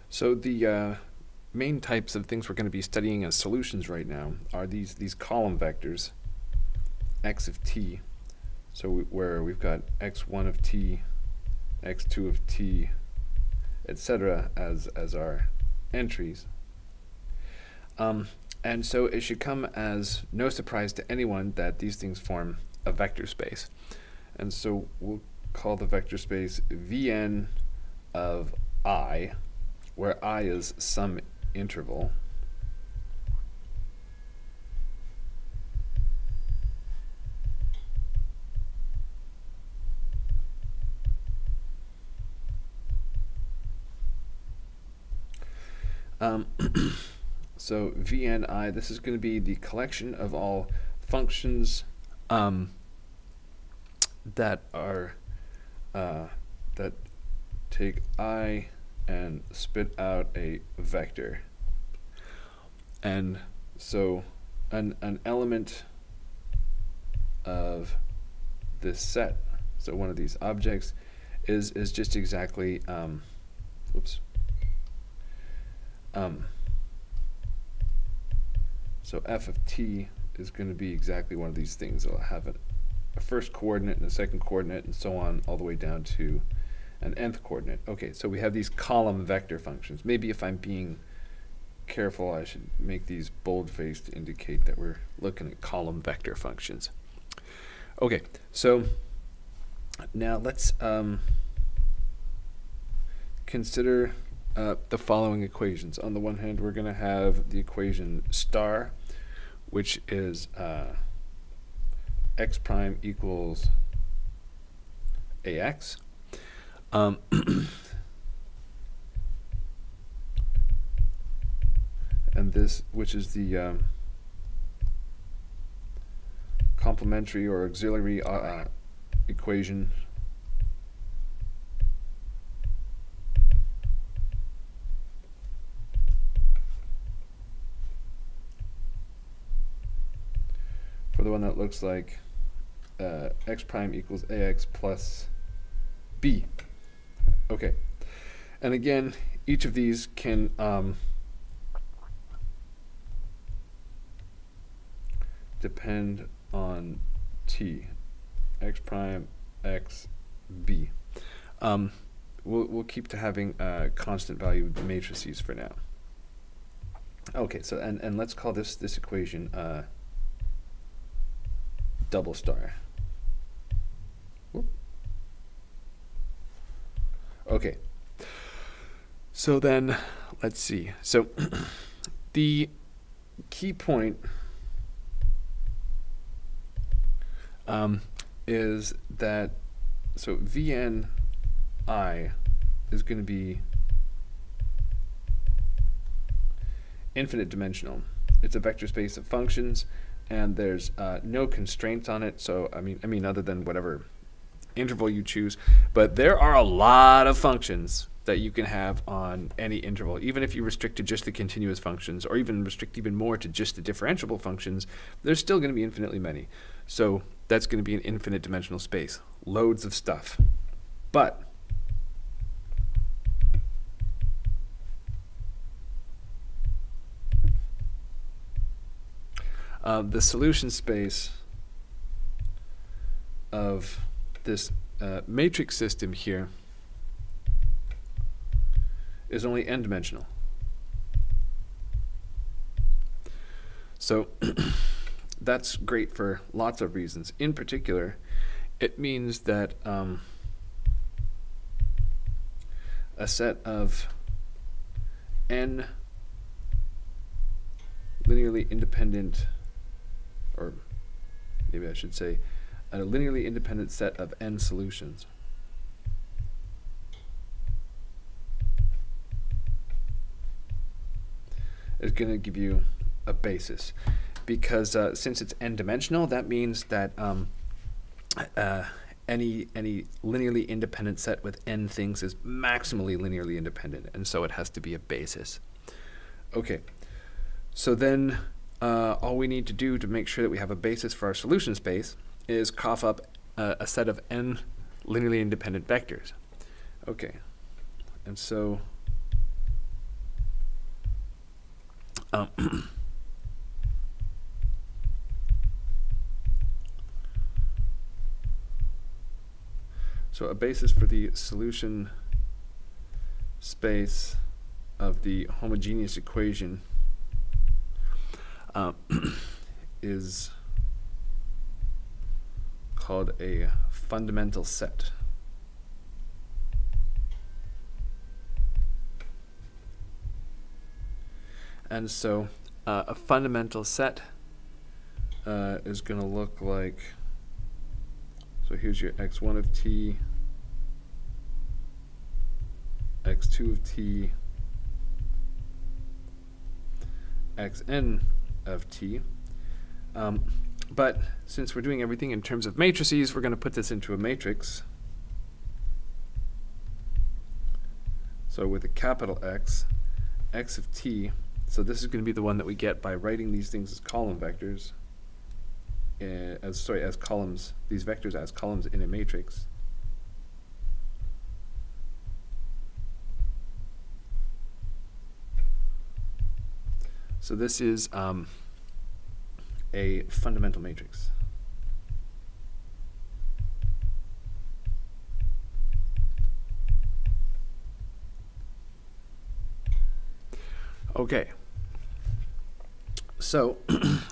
So the main types of things we're going to be studying as solutions right now are these column vectors, x of t. So where we've got x1 of t, x2 of t, etc. as our entries. And so it should come as no surprise to anyone that these things form a vector space. And so we'll call the vector space Vn of I, where I is some interval. So Vni, this is going to be the collection of all functions that are that take I and spit out a vector. And so an element of this set, so one of these objects, is just exactly so f of t is going to be exactly one of these things. It'll have a first coordinate and a second coordinate and so on all the way down to an nth coordinate. Okay, so we have these column vector functions. Maybe if I'm being careful, I should make these bold-faced to indicate that we're looking at column vector functions. Okay, so now let's consider the following equations. On the one hand, we're going to have the equation star, which is x prime equals ax. And this, which is the complementary or auxiliary equation for the one that looks like x prime equals ax plus b. Okay, and again, each of these can depend on t, x prime, x, b. We'll keep to having constant value matrices for now. Okay, so and let's call this equation double star. Whoop. Okay, so then let's see. So the key point is that so Vn I is going to be infinite dimensional. It's a vector space of functions, and there's no constraints on it. So I mean other than whatever interval you choose, but there are a lot of functions that you can have on any interval. Even if you restrict to just the continuous functions, or even restrict even more to just the differentiable functions, there's still going to be infinitely many. So that's going to be an infinite dimensional space. Loads of stuff. But the solution space of this matrix system here is only n-dimensional. So that's great for lots of reasons. In particular, it means that a set of n linearly independent, or maybe I should say a linearly independent set of n solutions is going to give you a basis, because since it's n-dimensional, that means that any linearly independent set with n things is maximally linearly independent, and so it has to be a basis. Okay, so then all we need to do to make sure that we have a basis for our solution space is cough up a set of n linearly independent vectors. Okay, and so So a basis for the solution space of the homogeneous equation is called a fundamental set. And so a fundamental set is going to look like, so here's your x1 of t, x2 of t, xn of t. But since we're doing everything in terms of matrices, we're going to put this into a matrix. So with a capital X, x of t, so this is going to be the one that we get by writing these things as column vectors, as columns, these vectors as columns in a matrix. So this is a fundamental matrix. Okay. So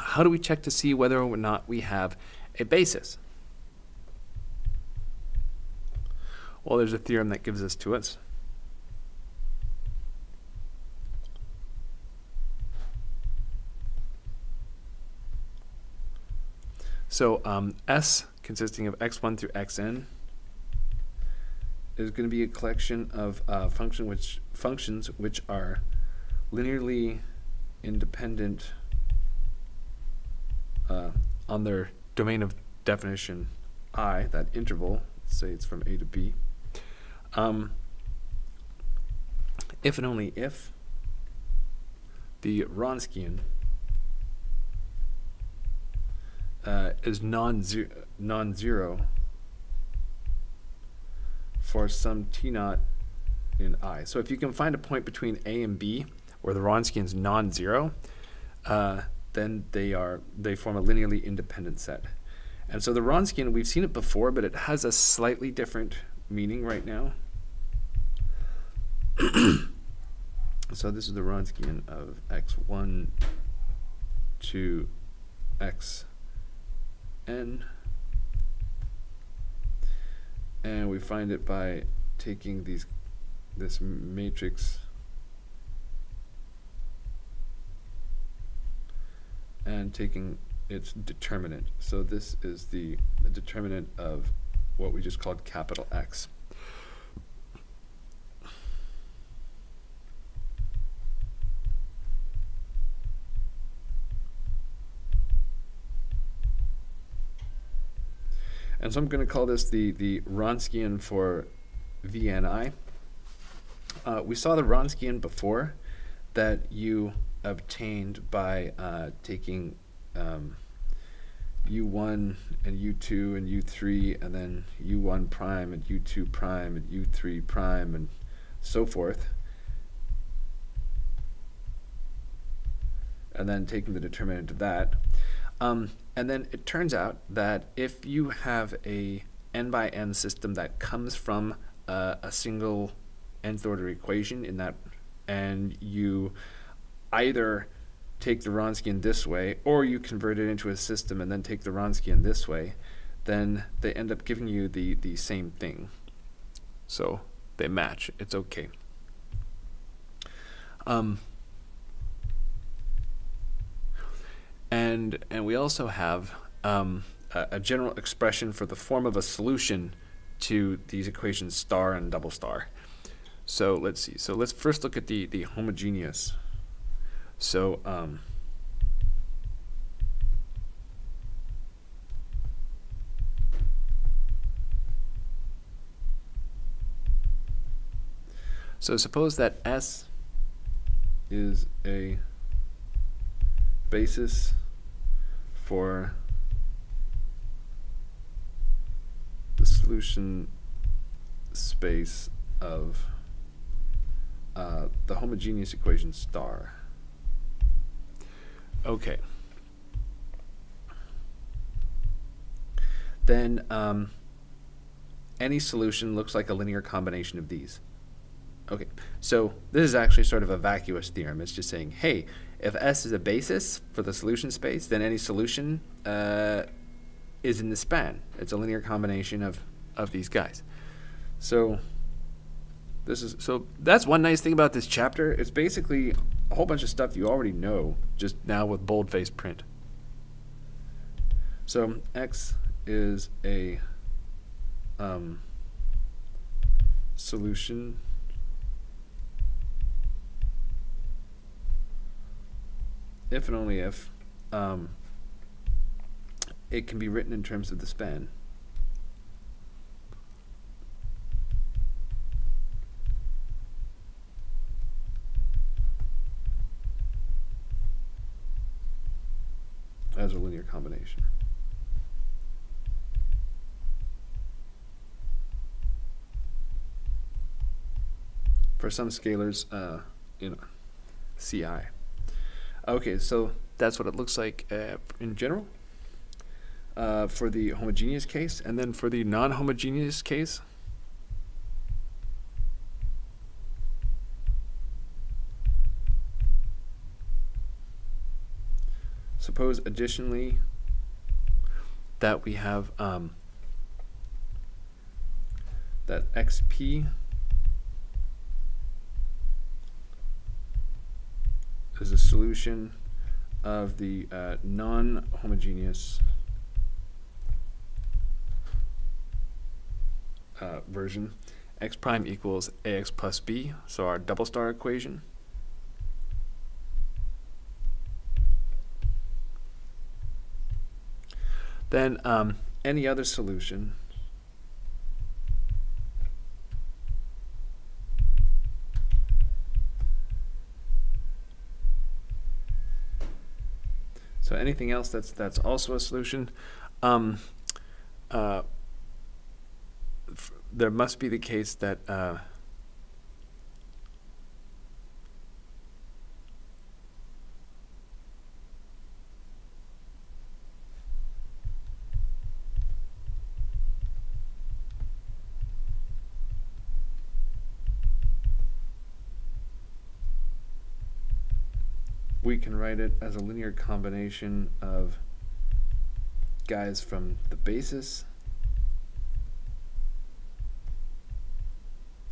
how do we check to see whether or not we have a basis? Well, there's a theorem that gives this to us. So S, consisting of x1 through xn, is going to be a collection of functions which are linearly independent on their domain of definition I, that interval, let's say it's from A to B, if and only if the Wronskian is non-zero for some t0 in I. So if you can find a point between A and B where the Wronskian is non-zero, then they form a linearly independent set. And so the Wronskian, we've seen it before, but it has a slightly different meaning right now. So this is the Wronskian of x1 to xn, and we find it by taking this matrix and taking its determinant. So this is the determinant of what we just called capital X. And so I'm going to call this the Wronskian for VNI. We saw the Wronskian before that you obtained by taking U1 and U2 and U3 and then U1 prime and U2 prime and U3 prime and so forth, and then taking the determinant of that. And then it turns out that if you have a n by n system that comes from a single nth order equation in that, and you either take the Wronskian this way or you convert it into a system and then take the Wronskian this way, then they end up giving you the same thing. So they match. It's okay. And we also have a general expression for the form of a solution to these equations star and double star. So let's see. So let's first look at the homogeneous. So suppose that S is a basis for the solution space of the homogeneous equation star. Okay. Then any solution looks like a linear combination of these. Okay, so this is actually sort of a vacuous theorem. It's just saying, hey, if S is a basis for the solution space, then any solution is in the span. It's a linear combination of these guys. So that's one nice thing about this chapter. It's basically a whole bunch of stuff you already know, just now with boldface print. So X is a solution if and only if it can be written in terms of the span. As a linear combination. For some scalars, CI. Okay, so that's what it looks like in general for the homogeneous case. And then for the non-homogeneous case, suppose additionally that we have that XP is a solution of the non-homogeneous version. X prime equals AX plus B, so our double star equation. Then any other solution so anything else that's also a solution, there must be the case that we can write it as a linear combination of guys from the basis.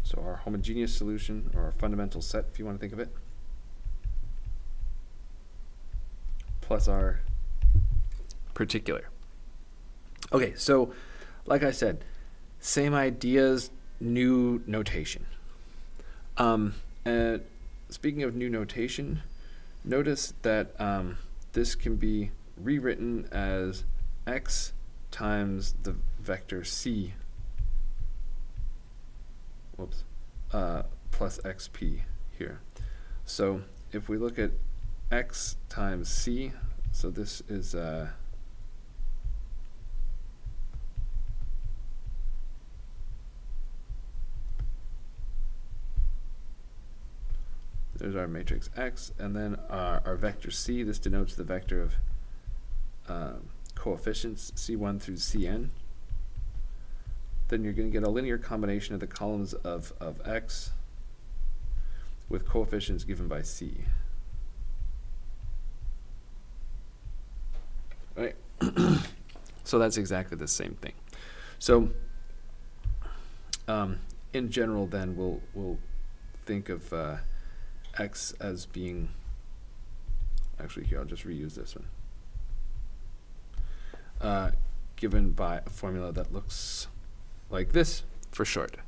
So our homogeneous solution, or our fundamental set, if you want to think of it, plus our particular. Okay, so like I said, same ideas, new notation. And speaking of new notation, notice that this can be rewritten as x times the vector c, plus xp here. So if we look at x times c, so this is there's our matrix X, and then our vector C. This denotes the vector of coefficients C1 through Cn. Then you're going to get a linear combination of the columns of X with coefficients given by C. Right? So that's exactly the same thing. So in general, then we'll think of X as being, actually here I'll just reuse this one, given by a formula that looks like this for short.